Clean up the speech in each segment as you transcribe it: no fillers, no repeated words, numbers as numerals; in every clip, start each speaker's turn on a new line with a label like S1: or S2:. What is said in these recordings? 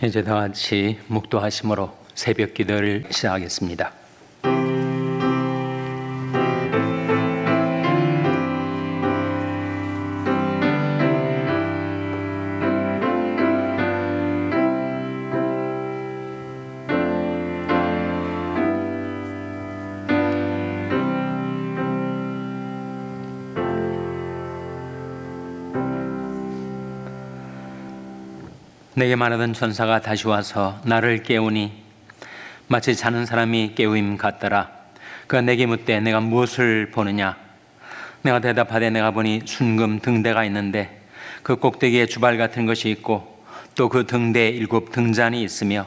S1: 이제 다 같이 묵도하심으로 새벽 기도를 시작하겠습니다. 내게 말하던 천사가 다시 와서 나를 깨우니 마치 자는 사람이 깨우임 같더라. 그가 내게 묻되 내가 무엇을 보느냐? 내가 대답하되 내가 보니 순금 등대가 있는데 그 꼭대기에 주발 같은 것이 있고 또 그 등대에 7 등잔이 있으며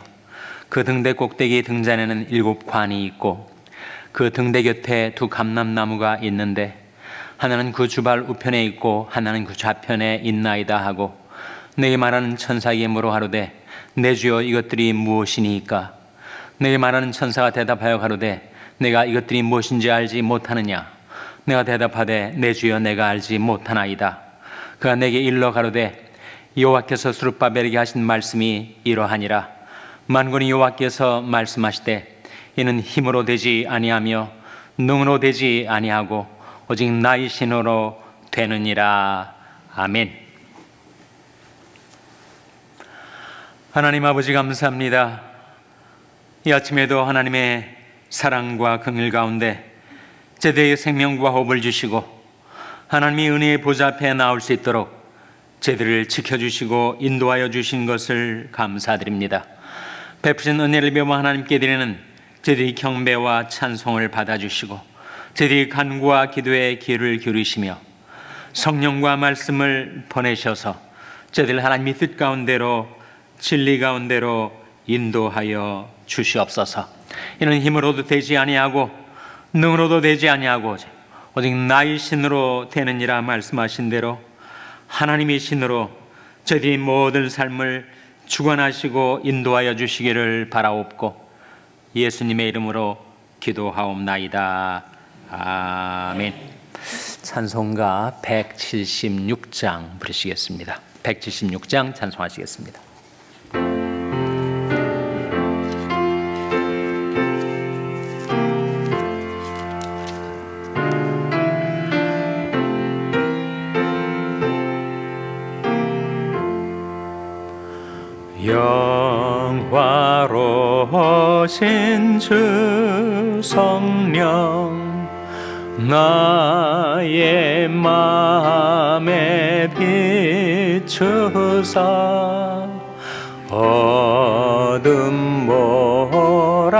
S1: 그 등대 꼭대기 등잔에는 7 관이 있고 그 등대 곁에 2 감람나무가 있는데 하나는 그 주발 우편에 있고 하나는 그 좌편에 있나이다 하고 내게 말하는 천사에게 물어 가로되 내 주여 이것들이 무엇이니까? 내게 말하는 천사가 대답하여 가로되 내가 이것들이 무엇인지 알지 못하느냐? 내가 대답하되 내 주여 내가 알지 못하나이다. 그가 내게 일러 가로되 여호와께서 스룹바벨에게 하신 말씀이 이러하니라. 만군의 여호와께서 말씀하시되 이는 힘으로 되지 아니하며 능으로 되지 아니하고 오직 나의 신으로 되느니라. 아멘. 하나님 아버지 감사합니다. 이 아침에도 하나님의 사랑과 긍휼 가운데 제대의 생명과 호흡을 주시고 하나님의 은혜의 보좌 앞에 나올 수 있도록 제들을 지켜주시고 인도하여 주신 것을 감사드립니다. 베푸신 은혜를 배워 하나님께 드리는 제들의 경배와 찬송을 받아주시고 제들의 간구와 기도에 귀를 기울이시며 성령과 말씀을 보내셔서 제들 하나님의 뜻 가운데로 진리 가운데로 인도하여 주시옵소서. 이는 힘으로도 되지 아니하고 능으로도 되지 아니하고 오직 나의 신으로 되느니라 말씀하신 대로 하나님의 신으로 저희의 모든 삶을 주관하시고 인도하여 주시기를 바라옵고 예수님의 이름으로 기도하옵나이다. 아멘. 찬송가 176장 부르시겠습니다. 176장 찬송하시겠습니다. 영화로우신 주 성령 나의 마음에 비추사 어둠 몰아내시고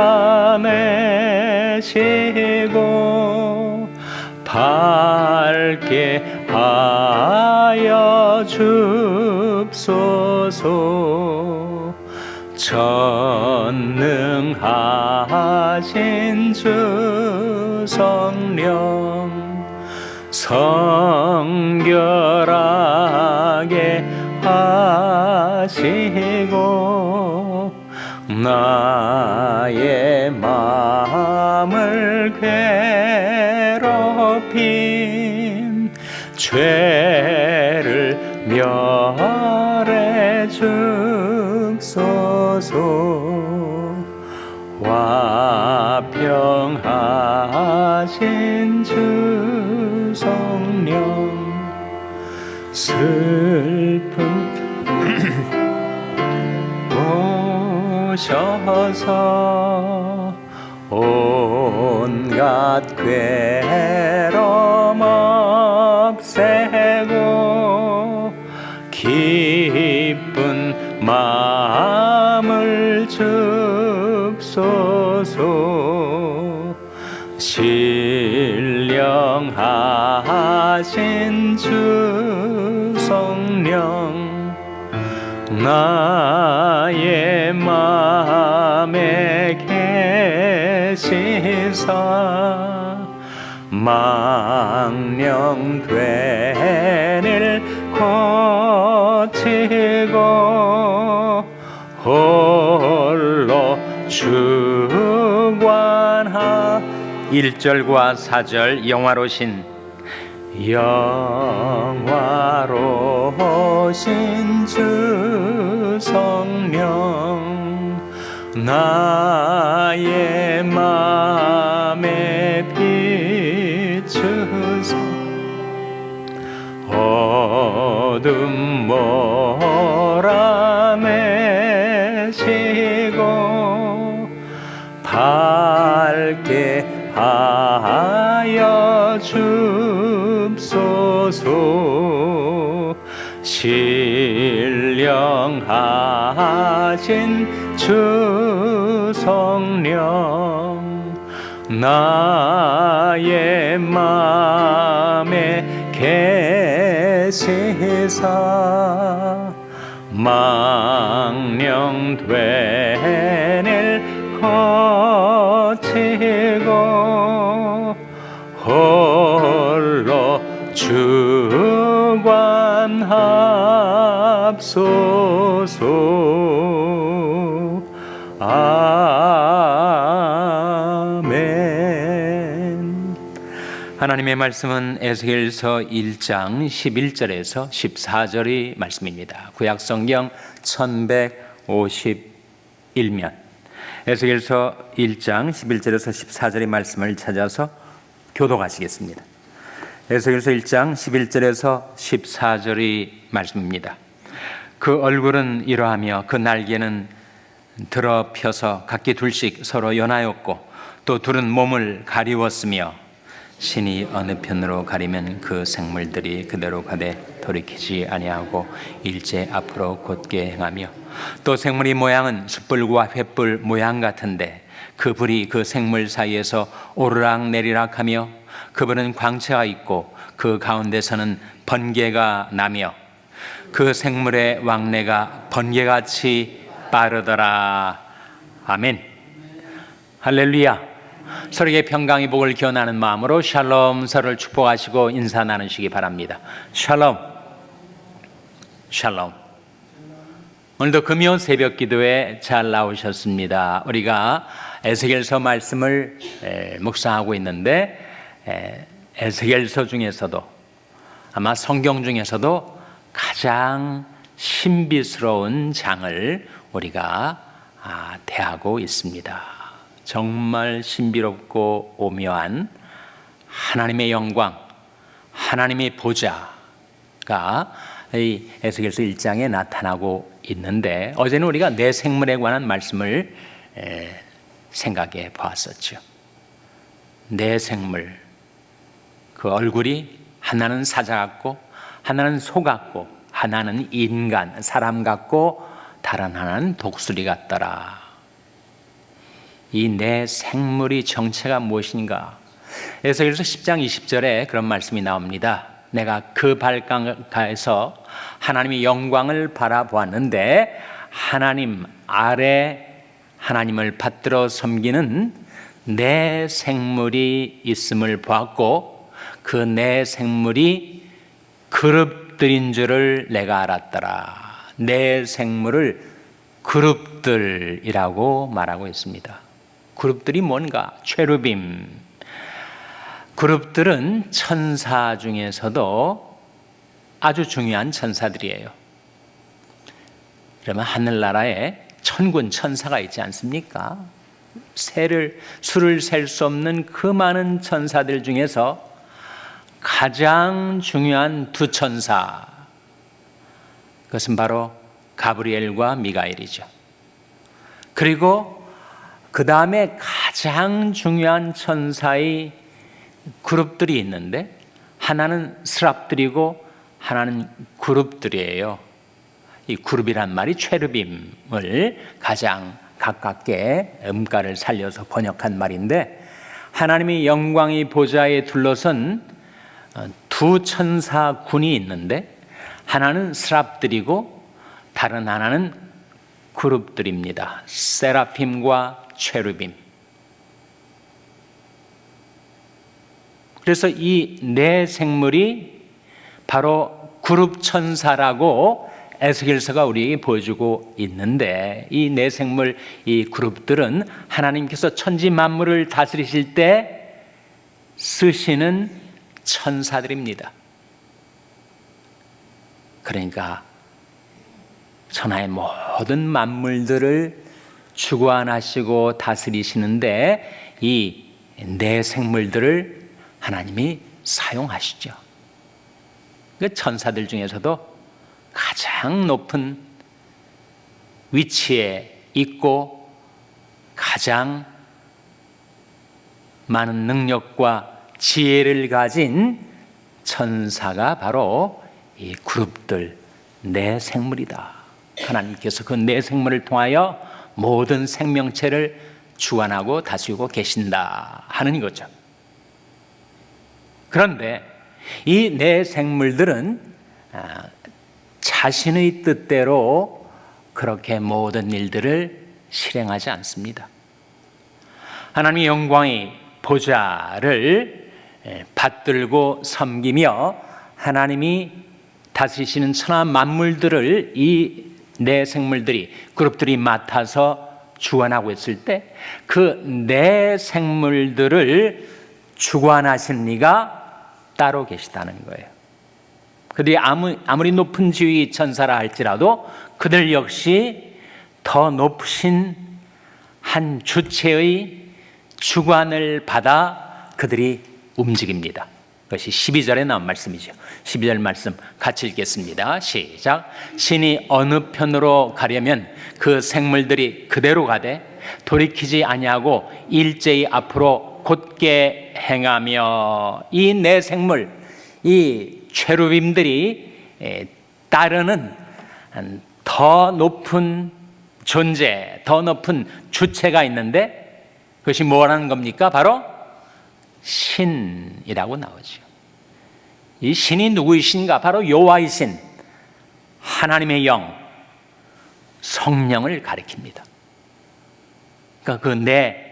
S1: 밝게 하여 줍소서. 전능하신 주 성령 성결하게 하시고 나의 마음을 괴롭힌 죄를 멸해 주소서. 화평하신 주 성령 슬픔 오셔서 온갖 괴로움 없애고 기쁜 마음을 줍소서. 신령하신 주 성령 나의 마음에 계시사 망령되를 고치고 홀로 주관하 1절과 4절 영화로우신 주 성령 나의 맘에 비추소 어둠 몰아내시고 밝게 하여 줍소서. 신령하신 주 성령 나의 맘에 계시사 망령되낼 거치고 홀로 주관합소서. 아멘. 하나님의 말씀은 에스겔서 1장 11절에서 14절의 말씀입니다. 구약성경 1151면 에스겔서 1장 11절에서 14절의 말씀을 찾아서 교독하시겠습니다. 에스겔서 1장 11절에서 14절의 말씀입니다. 그 얼굴은 이러하며 그 날개는 드러펴서 각기 둘씩 서로 연하였고 또 둘은 몸을 가리웠으며 신이 어느 편으로 가리면 그 생물들이 그대로 가되 돌이키지 아니하고 일제 앞으로 곧게 행하며 또 생물의 모양은 숯불과 횃불 모양 같은데 그 불이 그 생물 사이에서 오르락 내리락 하며 그 불은 광채가 있고 그 가운데서는 번개가 나며 그 생물의 왕래가 번개같이 빠르더라. 아멘. 할렐루야. 서로에게 평강의 복을 기원하는 마음으로 샬롬, 서로를 축복하시고 인사 나누시기 바랍니다. 샬롬. 샬롬. 오늘도 금요 새벽 기도에 잘 나오셨습니다. 우리가 에스겔서 말씀을 묵상하고 있는데 에스겔서 중에서도 아마 성경 중에서도 가장 신비스러운 장을 우리가 대하고 있습니다. 정말 신비롭고 오묘한 하나님의 영광, 하나님의 보좌가 이 에스겔서 1장에 나타나고 있는데 어제는 우리가 내 생물에 관한 말씀을 생각해 보았었죠. 내 생물, 그 얼굴이 하나는 사자 같고 하나는 소 같고 하나는 인간, 사람 같고 다른 하나는 독수리 같더라. 이 내 생물의 정체가 무엇인가? 에스겔서 10장 20절에 그런 말씀이 나옵니다. 내가 그 발가에서 하나님의 영광을 바라보았는데 하나님 아래 하나님을 받들어 섬기는 내 생물이 있음을 보았고 그 내 생물이 그룹들인 줄을 내가 알았더라. 내 생물을 그룹들이라고 말하고 있습니다. 그룹들이 뭔가? 체루빔. 그룹들은 천사 중에서도 아주 중요한 천사들이에요. 그러면 하늘나라에 천군 천사가 있지 않습니까? 수를 셀 수 없는 그 많은 천사들 중에서 가장 중요한 두 천사, 그것은 바로 가브리엘과 미가엘이죠. 그리고 그 다음에 가장 중요한 천사의 그룹들이 있는데 하나는 스랍들이고 하나는 그룹들이에요. 이 그룹이란 말이 체르빔을 가장 가깝게 음가를 살려서 번역한 말인데 하나님의 영광의 보좌에 둘러선 두 천사군이 있는데 하나는 스랍들이고 다른 하나는 그룹들입니다. 세라핌과 체르빔. 그래서 이 네 생물이 바로 그룹 천사라고 에스겔서가 우리에게 보여주고 있는데 이 네 생물, 이 그룹들은 하나님께서 천지 만물을 다스리실 때 쓰시는 천사들입니다. 그러니까 천하의 모든 만물들을 주관하시고 다스리시는데 이 내 생물들을 하나님이 사용하시죠. 그 천사들 중에서도 가장 높은 위치에 있고 가장 많은 능력과 지혜를 가진 천사가 바로 이 그룹들 내 생물이다. 하나님께서 그 내 생물을 통하여 모든 생명체를 주관하고 다스리고 계신다 하는 거죠. 그런데 이 내 생물들은 자신의 뜻대로 그렇게 모든 일들을 실행하지 않습니다. 하나님의 영광의 보좌를 받들고 섬기며 하나님이 다스리시는 천하 만물들을 이 내 생물들이 그룹들이 맡아서 주관하고 있을 때 그 내 생물들을 주관하시는 이가 따로 계시다는 거예요. 그들이 아무리 높은 지위 천사라 할지라도 그들 역시 더 높으신 한 주체의 주관을 받아 그들이 움직입니다. 그것이 12절에 나온 말씀이죠. 12절 말씀 같이 읽겠습니다. 시작. 신이 어느 편으로 가려면 그 생물들이 그대로 가되 돌이키지 아니하고 일제히 앞으로 곧게 행하며 이 내 생물, 이 체루빔들이 따르는 더 높은 존재, 더 높은 주체가 있는데 그것이 뭐라는 겁니까? 바로 신이라고 나오죠. 이 신이 누구이신가? 바로 여호와이신 하나님의 영, 성령을 가리킵니다. 그러니까 그 내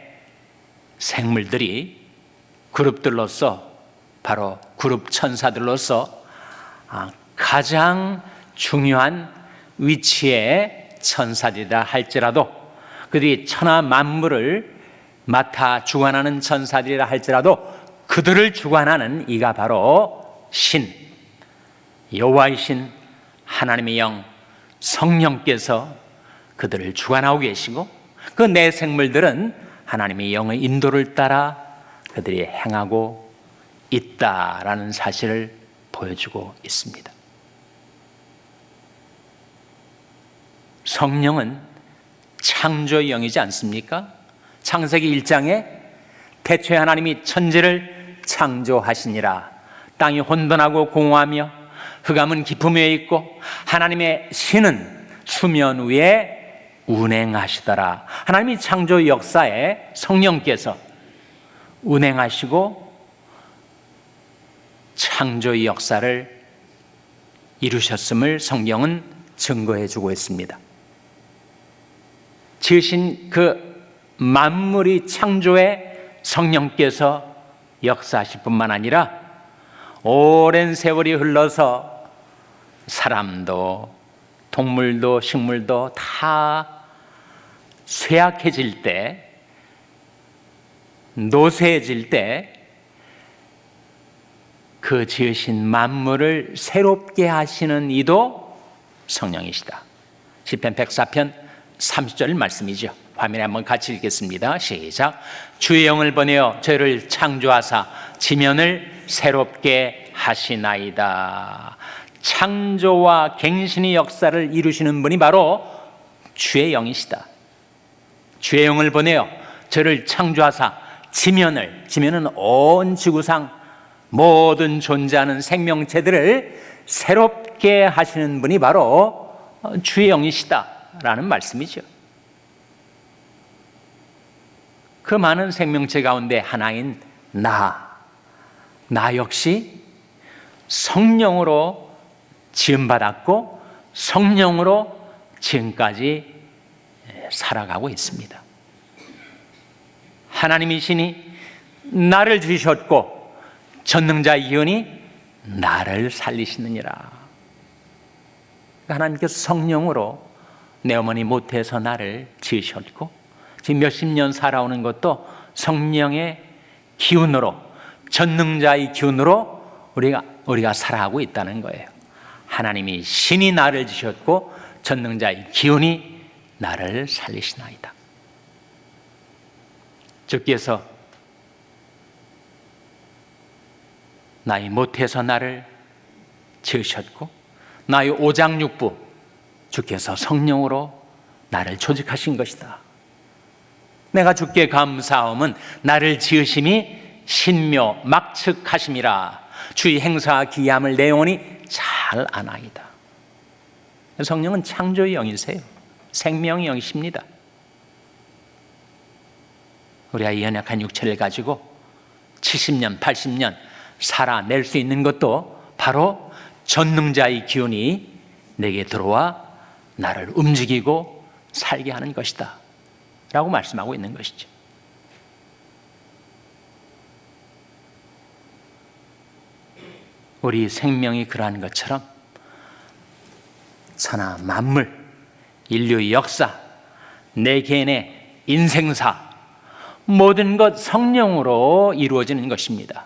S1: 생물들이 그룹들로서 바로 그룹 천사들로서 가장 중요한 위치의 천사들이라 할지라도 그들이 천하 만물을 맡아 주관하는 천사들이라 할지라도 그들을 주관하는 이가 바로 신, 여호와이신 하나님의 영, 성령께서 그들을 주관하고 계시고 그 내 생물들은 하나님의 영의 인도를 따라 그들이 행하고 있다라는 사실을 보여주고 있습니다. 성령은 창조의 영이지 않습니까? 창세기 1장에 태초에 하나님이 천지를 창조하시니라. 땅이 혼돈하고 공허하며 흑암은 깊음 위에 있고 하나님의 신은 수면 위에 운행하시더라. 하나님이 창조 역사에 성령께서 운행하시고 창조의 역사를 이루셨음을 성경은 증거해 주고 있습니다. 지으신 그 만물이 창조에 성령께서 역사하실 뿐만 아니라 오랜 세월이 흘러서 사람도 동물도 식물도 다 쇠약해질 때, 노쇠해질 때 그 지으신 만물을 새롭게 하시는 이도 성령이시다. 시편 104편 30절 말씀이죠. 화면에 한번 같이 읽겠습니다. 시작. 주의 영을 보내어 저희를 창조하사 지면을 새롭게 하시나이다. 창조와 갱신의 역사를 이루시는 분이 바로 주의 영이시다. 주의 영을 보내어 저를 창조하사 지면은 온 지구상 모든 존재하는 생명체들을 새롭게 하시는 분이 바로 주의 영이시다라는 말씀이죠. 그 많은 생명체 가운데 하나인 나 역시 성령으로 지음받았고 성령으로 지금까지 살아가고 있습니다. 하나님이시니 나를 지으셨고 전능자 이언이 나를 살리시느니라. 하나님께서 성령으로 내 어머니 모태에서 나를 지으셨고 지금 몇십 년 살아오는 것도 성령의 기운으로 전능자의 기운으로 우리가 살아가고 있다는 거예요. 하나님이 신이 나를 지으셨고 전능자의 기운이 나를 살리시나이다. 주께서 나의 못해서 나를 지으셨고 나의 오장육부 주께서 성령으로 나를 조직하신 것이다. 내가 주께 감사함은 나를 지으심이 신묘 막측하심이라 주의 행사와 기함을 내 영혼이 잘 아나이다. 성령은 창조의 영이세요. 생명의 영이십니다. 우리가 이 연약한 육체를 가지고 70년, 80년 살아낼 수 있는 것도 바로 전능자의 기운이 내게 들어와 나를 움직이고 살게 하는 것이다 라고 말씀하고 있는 것이죠. 우리 생명이 그러한 것처럼 천하 만물, 인류의 역사, 내 개인의 인생사 모든 것 성령으로 이루어지는 것입니다.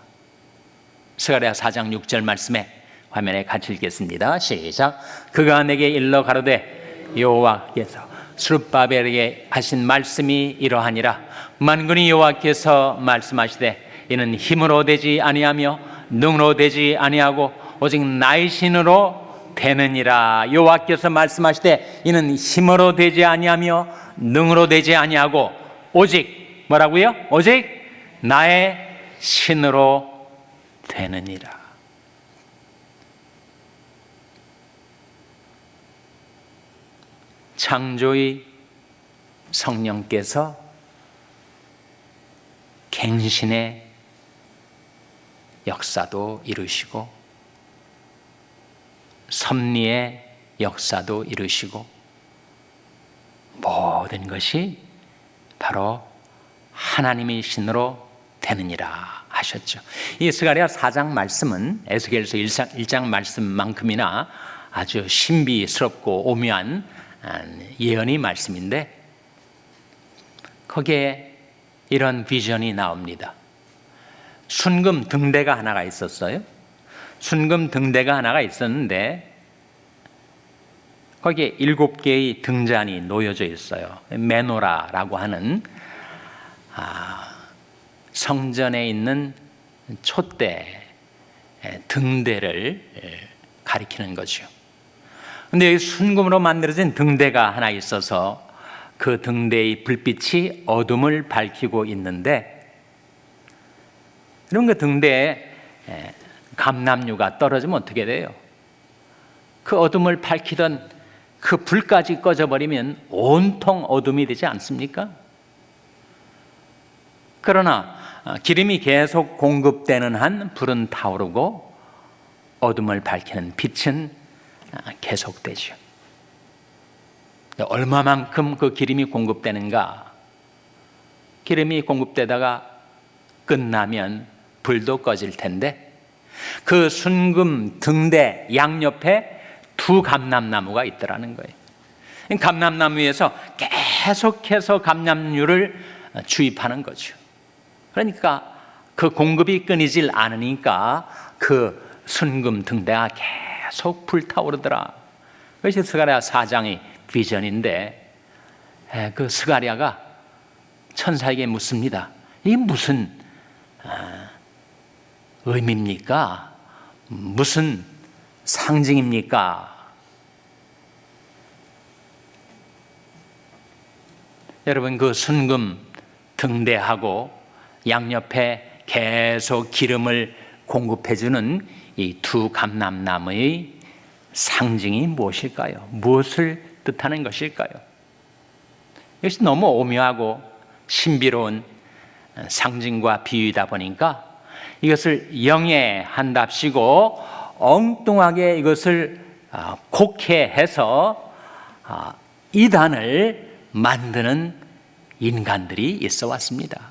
S1: 스가랴 4장 6절 말씀에 화면에 같이 읽겠습니다. 시작. 그가 내게 일러 가로되 여호와께서 스룹바벨에게 하신 말씀이 이러하니라. 만군의 여호와께서 말씀하시되 이는 힘으로 되지 아니하며 능으로 되지 아니하고 오직 나의 신으로 되느니라. 여호와께서 말씀하시되 이는 힘으로 되지 아니하며 능으로 되지 아니하고 오직 뭐라고요? 오직 나의 신으로 되느니라. 창조의 성령께서 갱신의 역사도 이루시고 섭리의 역사도 이루시고 모든 것이 바로 하나님의 신으로 되느니라 하셨죠. 이 스가랴 4장 말씀은 에스겔서 1장 말씀만큼이나 아주 신비스럽고 오묘한 예언의 말씀인데 거기에 이런 비전이 나옵니다. 순금 등대가 하나가 있었어요. 순금 등대가 하나가 있었는데 거기에 7개의 등잔이 놓여져 있어요. 메노라라고 하는 성전에 있는 촛대 등대를 가리키는 거죠. 그런데 순금으로 만들어진 등대가 하나 있어서 그 등대의 불빛이 어둠을 밝히고 있는데 그럼 그 등대에 감람유가 떨어지면 어떻게 돼요? 그 어둠을 밝히던 그 불까지 꺼져버리면 온통 어둠이 되지 않습니까? 그러나 기름이 계속 공급되는 한 불은 타오르고 어둠을 밝히는 빛은 계속되죠. 얼마만큼 그 기름이 공급되는가? 기름이 공급되다가 끝나면 불도 꺼질 텐데 그 순금 등대 양옆에 2 감람나무가 있더라는 거예요. 감람나무에서 계속해서 감람유를 주입하는 거죠. 그러니까 그 공급이 끊이질 않으니까 그 순금 등대가 계속 불타오르더라. 그것이 스가랴 4장의 비전인데 그 스가랴가 천사에게 묻습니다. 이게 무슨 의미입니까? 무슨 상징입니까? 여러분 그 순금 등대하고 양옆에 계속 기름을 공급해주는 이 2 감람나무의 상징이 무엇일까요? 무엇을 뜻하는 것일까요? 이것이 너무 오묘하고 신비로운 상징과 비유이다 보니까 이것을 영해한답시고 엉뚱하게 이것을 곡해해서 이단을 만드는 인간들이 있어 왔습니다.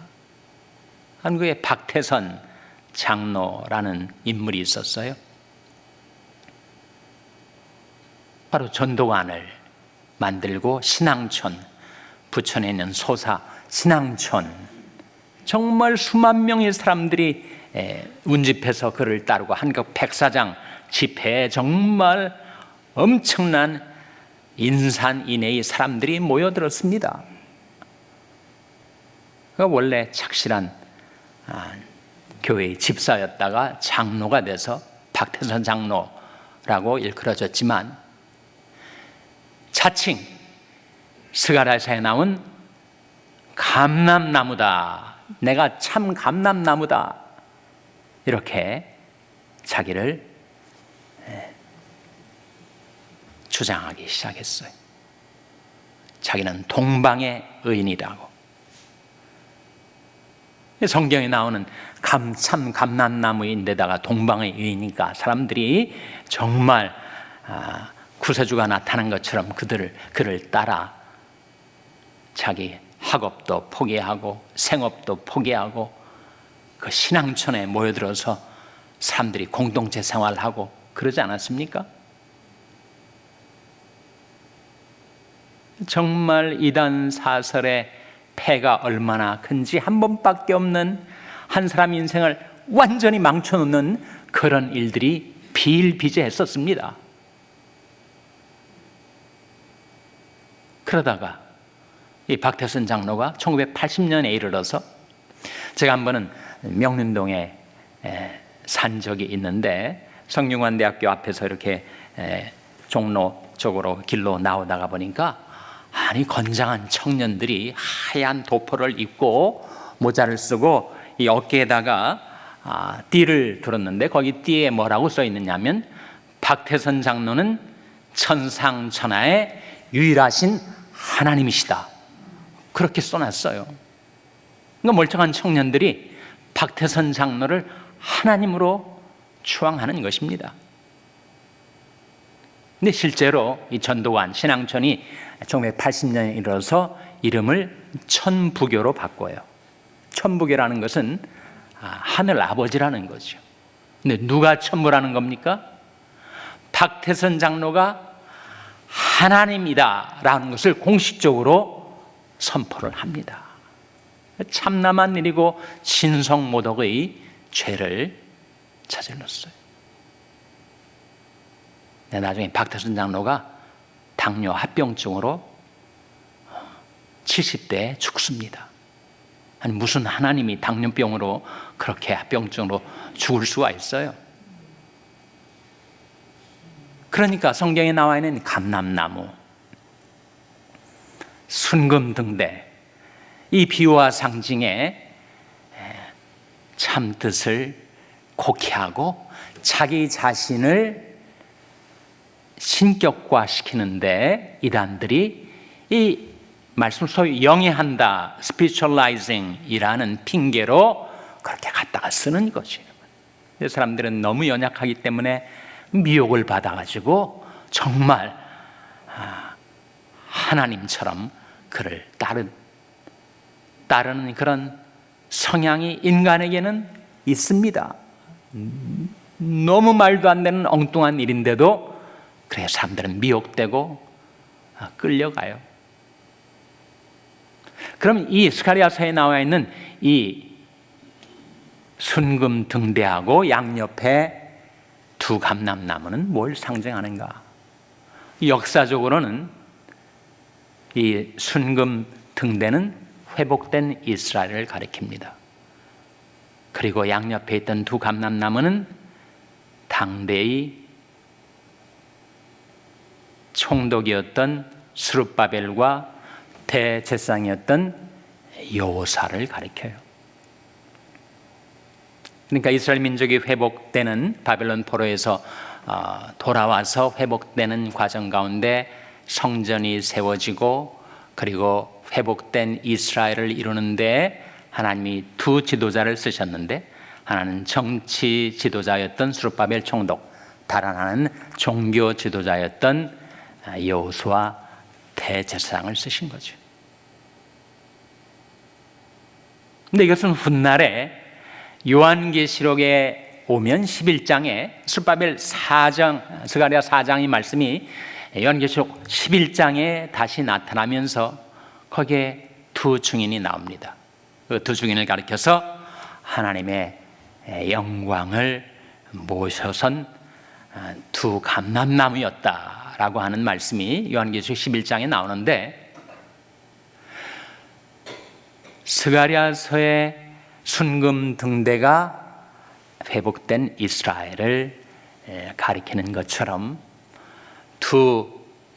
S1: 한국에 박태선 장로라는 인물이 있었어요. 바로 전도관을 만들고 신앙촌, 부천에 있는 소사 신앙촌, 정말 수만 명의 사람들이 운집해서 그를 따르고 한국 백사장 집회에 정말 엄청난 인산 인해의 사람들이 모여들었습니다. 그가 원래 착실한 교회의 집사였다가 장로가 돼서 박태선 장로라고 일컬어졌지만 자칭 스가랴서에 나온 감람나무다, 내가 참 감람나무다, 이렇게 자기를 주장하기 시작했어요. 자기는 동방의 의인이라고. 성경에 나오는 참 감람나무인데다가 동방의 의인이니까 사람들이 정말 구세주가 나타난 것처럼 그를 따라 자기 학업도 포기하고 생업도 포기하고 그 신앙촌에 모여들어서 사람들이 공동체 생활하고 그러지 않았습니까? 정말 이단 사설의 폐가 얼마나 큰지 한 번밖에 없는 한 사람 인생을 완전히 망쳐놓는 그런 일들이 비일비재했었습니다. 그러다가 이 박태선 장로가 1980년에 이르러서, 제가 한 번은 명륜동에 산 적이 있는데 성균관대학교 앞에서 이렇게 종로 쪽으로 길로 나오다가 보니까 아니 건장한 청년들이 하얀 도포를 입고 모자를 쓰고 이 어깨에다가 띠를 들었는데 거기 띠에 뭐라고 써 있느냐면 박태선 장로는 천상천하의 유일하신 하나님이시다, 그렇게 써놨어요. 그러니까 멀쩡한 청년들이 박태선 장로를 하나님으로 추앙하는 것입니다. 근데 실제로 이 전도관 신앙촌이 1980년에 이르러서 이름을 천부교로 바꿔요. 천부교라는 것은 하늘 아버지라는 거죠. 근데 누가 천부라는 겁니까? 박태선 장로가 하나님이다라는 것을 공식적으로 선포를 합니다. 참남한 일이고 신성모독의 죄를 저질렀어요. 나중에 박태선 장로가 당뇨 합병증으로 70대에 죽습니다. 아니 무슨 하나님이 당뇨병으로 그렇게 합병증으로 죽을 수가 있어요? 그러니까 성경에 나와 있는 감람나무, 순금등대, 이 비유와 상징의 참 뜻을 곡해하고 자기 자신을 신격화시키는데 이단들이 이 말씀을 소위 영해한다, spiritualizing이라는 핑계로 그렇게 갖다가 쓰는 것이에요. 사람들은 너무 연약하기 때문에 미혹을 받아가지고 정말 하나님처럼 그를 따르는 그런 성향이 인간에게는 있습니다. 너무 말도 안 되는 엉뚱한 일인데도 그래서 사람들은 미혹되고 끌려가요. 그럼 이 스가랴서에 나와 있는 이 순금 등대하고 양옆에 두 감람나무는 뭘 상징하는가? 역사적으로는 이 순금 등대는 회복된 이스라엘을 가리킵니다. 그리고 양옆에 있던 두 감람나무는 당대의 총독이었던 스룹바벨과 대제사장이었던 여호사를 가리켜요. 그러니까 이스라엘 민족이 회복되는, 바벨론 포로에서 돌아와서 회복되는 과정 가운데 성전이 세워지고 그리고 회복된 이스라엘을 이루는데 하나님이 두 지도자를 쓰셨는데, 하나는 정치 지도자였던 스룹바벨 총독, 다른 하나는 종교 지도자였던 여호수아 대제사장을 쓰신 거죠. 근데 이것은 훗날에 요한계시록에 오면 11장에 스룹바벨 4장, 스가랴 4장의 말씀이 요한계시록 11장에 다시 나타나면서 거기에 두 증인이 나옵니다. 그 두 증인을 가리켜서 하나님의 영광을 모셔선 두 감람나무였다라고 하는 말씀이 요한계시록 11장에 나오는데, 스가랴서의 순금 등대가 회복된 이스라엘을 가리키는 것처럼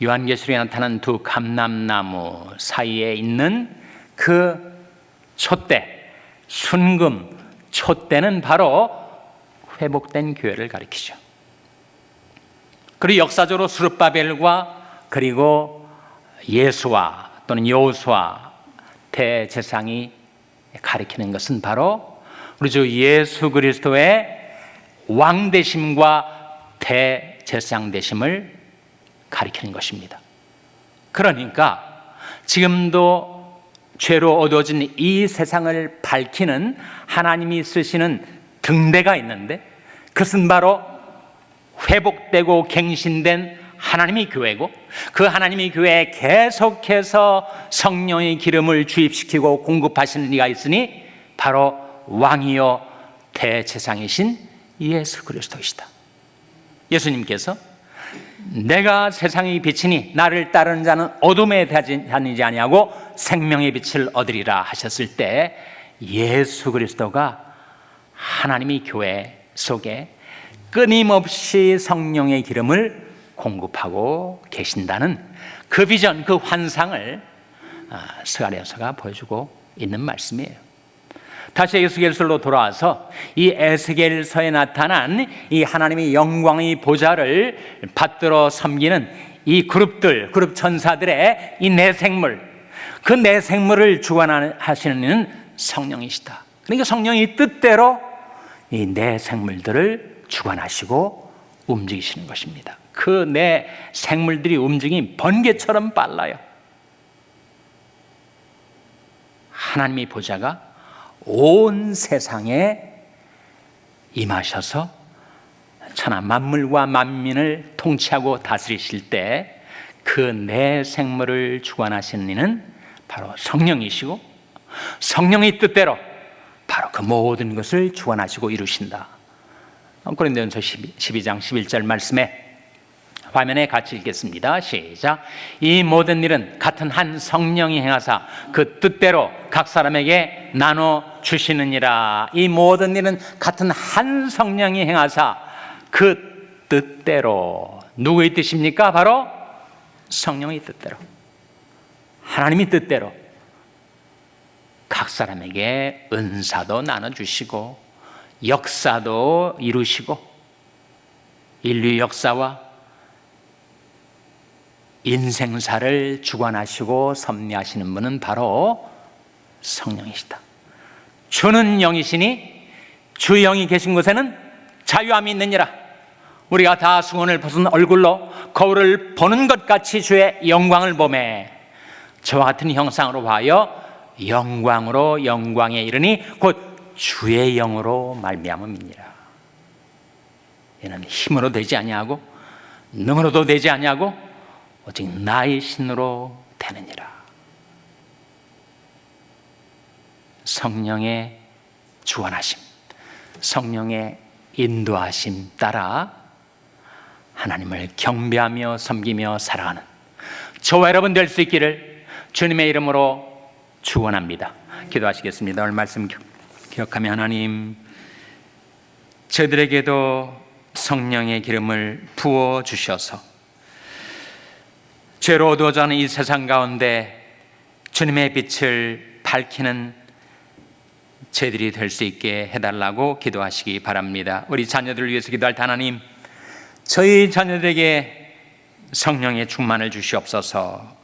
S1: 요한계시록에 나타난 두 감람나무 사이에 있는 그 촛대, 순금 촛대는 바로 회복된 교회를 가리키죠. 그리고 역사적으로 스룹바벨과 그리고 예수와 또는 여호수아 대제사장이 가리키는 것은 바로 우리 주 예수 그리스도의 왕되심과 대제사장 되심을 가리키는 것입니다. 그러니까 지금도 죄로 어두워진 이 세상을 밝히는 하나님이 쓰시는 등대가 있는데 그것은 바로 회복되고 갱신된 하나님의 교회고 그 하나님의 교회에 계속해서 성령의 기름을 주입시키고 공급하시는 이가 있으니 바로 왕이요 대제사장이신 예수 그리스도이시다. 예수님께서 내가 세상의 빛이니 나를 따르는 자는 어둠에 다니지 아니하고 생명의 빛을 얻으리라 하셨을 때 예수 그리스도가 하나님의 교회 속에 끊임없이 성령의 기름을 공급하고 계신다는 그 비전, 그 환상을 스가랴서가 보여주고 있는 말씀이에요. 다시 에스겔서로 돌아와서 이 에스겔서에 나타난 이 하나님의 영광의 보좌를 받들어 섬기는 이 그룹 천사들의 이 내생물, 그 내생물을 주관하시는 이는 성령이시다. 그러니까 성령이 뜻대로 이 내생물들을 주관하시고 움직이시는 것입니다. 그 내생물들이 움직임이 번개처럼 빨라요. 하나님의 보좌가 온 세상에 임하셔서 천하 만물과 만민을 통치하고 다스리실 때 그 내생물을 주관하시는 이는 바로 성령이시고 성령의 뜻대로 바로 그 모든 것을 주관하시고 이루신다. 고린도전서 12장 11절 말씀에 화면에 같이 읽겠습니다. 시작. 이 모든 일은 같은 한 성령이 행하사 그 뜻대로 각 사람에게 나눠 주시느니라. 이 모든 일은 같은 한 성령이 행하사 그 뜻대로. 누구의 뜻입니까? 바로 성령의 뜻대로, 하나님의 뜻대로 각 사람에게 은사도 나눠주시고 역사도 이루시고 인류 역사와 인생사를 주관하시고 섭리하시는 분은 바로 성령이시다. 주는 영이시니 주 영이 계신 곳에는 자유함이 있느니라. 우리가 다 수건을 벗은 얼굴로 거울을 보는 것 같이 주의 영광을 보매 저와 같은 형상으로 하여 영광으로 영광에 이르니 곧 주의 영으로 말미암음이니라. 이는 힘으로 되지 아니하고 능으로도 되지 아니하고 오직 나의 신으로 되느니라. 성령의 주관하심, 성령의 인도하심 따라 하나님을 경배하며 섬기며 살아가는 저와 여러분 될 수 있기를 주님의 이름으로 축원합니다. 기도하시겠습니다. 오늘 말씀 기억하며 하나님, 저희들에게도 성령의 기름을 부어 주셔서 죄로 어두워져 가는 이 세상 가운데 주님의 빛을 밝히는 저희들이 될 수 있게 해달라고 기도하시기 바랍니다. 우리 자녀들을 위해서 기도할 때 하나님, 저희 자녀들에게 성령의 충만을 주시옵소서.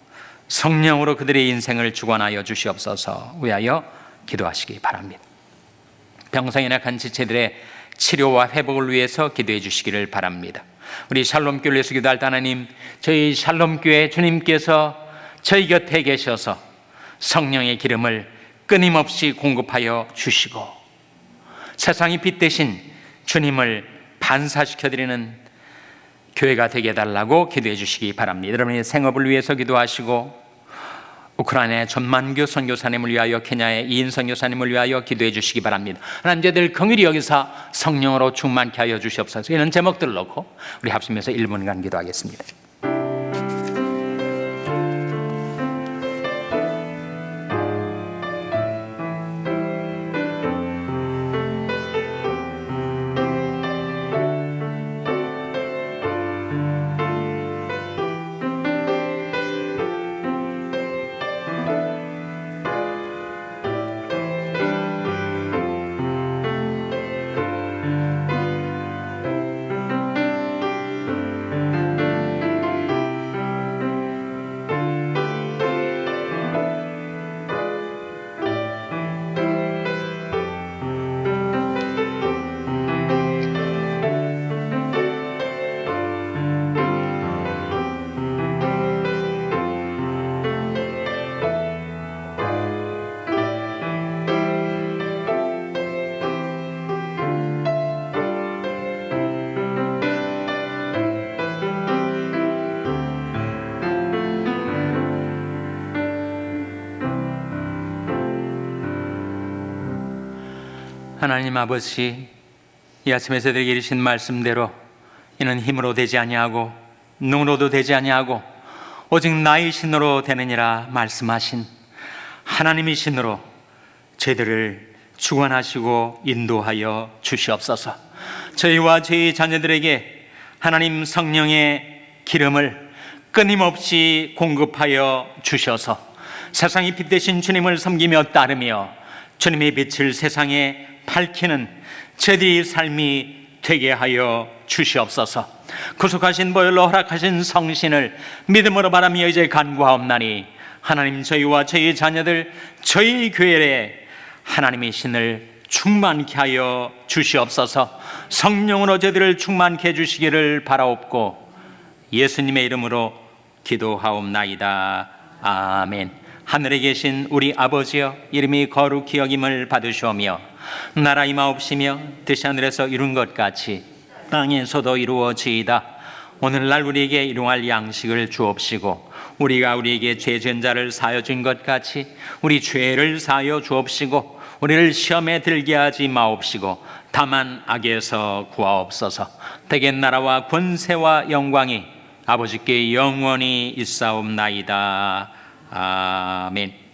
S1: 성령으로 그들의 인생을 주관하여 주시옵소서. 위하여 기도하시기 바랍니다. 병상에 약한 지체들의 치료와 회복을 위해서 기도해 주시기를 바랍니다. 우리 샬롬교회를 위해서 기도할 때 하나님, 저희 샬롬교회 주님께서 저희 곁에 계셔서 성령의 기름을 끊임없이 공급하여 주시고 세상의 빛 대신 주님을 반사시켜드리는 교회가 되게 해달라고 기도해 주시기 바랍니다. 여러분의 생업을 위해서 기도하시고 우크라이나의 전만교 선교사님을 위하여, 케냐의 이인 선교사님을 위하여 기도해 주시기 바랍니다. 하나님, 저희들 긍휼히 여기서 성령으로 충만케 하여 주시옵소서. 이런 제목들을 놓고 우리 합심해서 1분간 기도하겠습니다. 하나님 아버지, 이 아침에 저들에게 이르신 말씀대로 이는 힘으로 되지 아니하고 능으로도 되지 아니하고 오직 나의 신으로 되느니라 말씀하신 하나님의 신으로 저희들을 주관하시고 인도하여 주시옵소서. 저희와 저희 자녀들에게 하나님 성령의 기름을 끊임없이 공급하여 주셔서 세상의 빛 되신 주님을 섬기며 따르며 주님의 빛을 세상에 밝히는 저희의 삶이 되게 하여 주시옵소서. 구속하신 보혈로 허락하신 성신을 믿음으로 바라며 이제 간구하옵나니 하나님, 저희와 저희 자녀들, 저희 교회에 하나님의 신을 충만케 하여 주시옵소서. 성령으로 저희들을 충만케 해주시기를 바라옵고 예수님의 이름으로 기도하옵나이다. 아멘. 하늘에 계신 우리 아버지여, 이름이 거룩히 여김을 받으시오며 나라 임하옵시며 뜻이 하늘에서 이룬 것 같이 땅에서도 이루어지이다. 오늘날 우리에게 일용할 양식을 주옵시고 우리가 우리에게 죄 지은 자를 사하여 준 것 같이 우리 죄를 사하여 주옵시고 우리를 시험에 들게 하지 마옵시고 다만 악에서 구하옵소서. 대개 나라와 권세와 영광이 아버지께 영원히 있사옵나이다. 아멘.